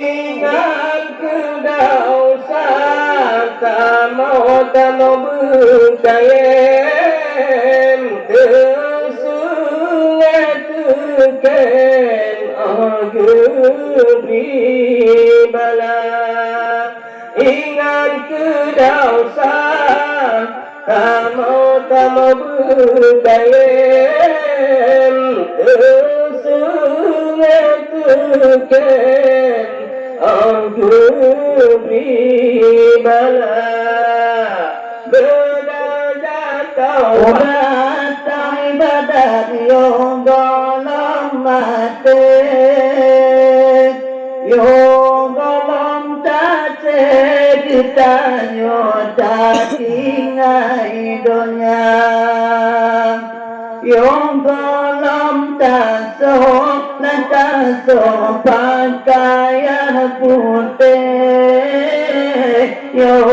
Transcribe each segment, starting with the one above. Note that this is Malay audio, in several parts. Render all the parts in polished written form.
Ingat kedausa tamo berkayem tersungai teken agri bala. Ingat kedausa tamo berkayem tersungai teken agri bala. Berdaya taubat ibadat yang dalam mati, yang dalam tace kita nyoda tinggai dunia, yang dalam tasok dan tasok pakaian putih, yang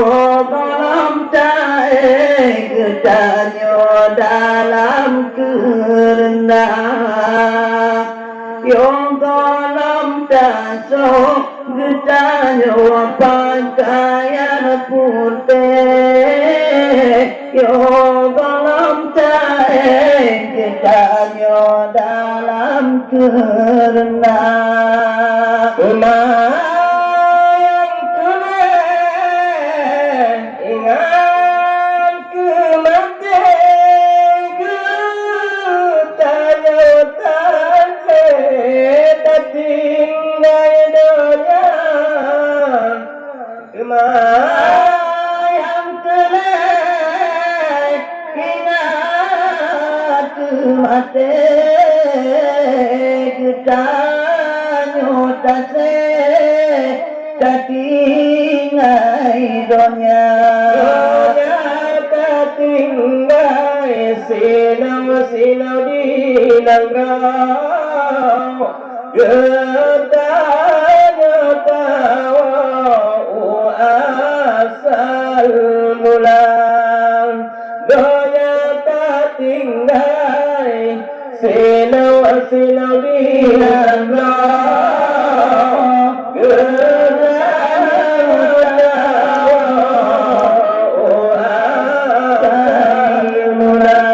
dalam tae kedanyo dalam kerendah, yang dalam tasok kedanyo pakaian putih, yang dalam tae kedanyo dalam kerendah. Lumayan keren, ingat kematian ketanyo tase tinggal dunia. Lumayan keren, ingat kematian ketanyo tase tinggal dunia. Tinggal sinau di langgam, getanya tahu asal mula. Donya tak tinggal sinau di langgam, getanya tahu asal mula.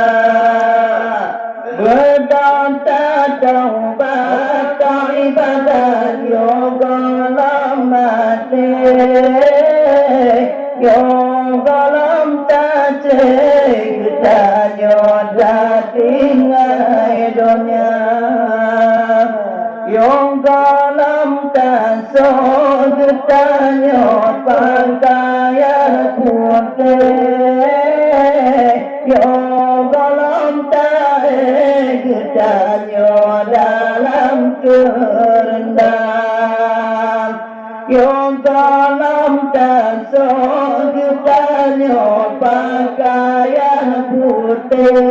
Berdanta taubat ibadat yang dalam mati, yang dalam tace kedanyo tinggal dunia, yang dalam tasok kedanyo pakaian putih, yang dalam tae kedanyo dalam kerendah, yang dalam tasok kedanyo pakaian putih,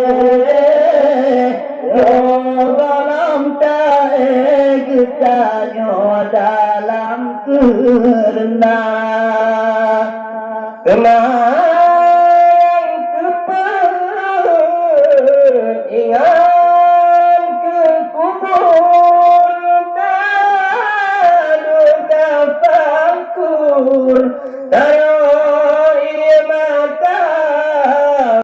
yang dalam tae kedanyo dalam kerendah.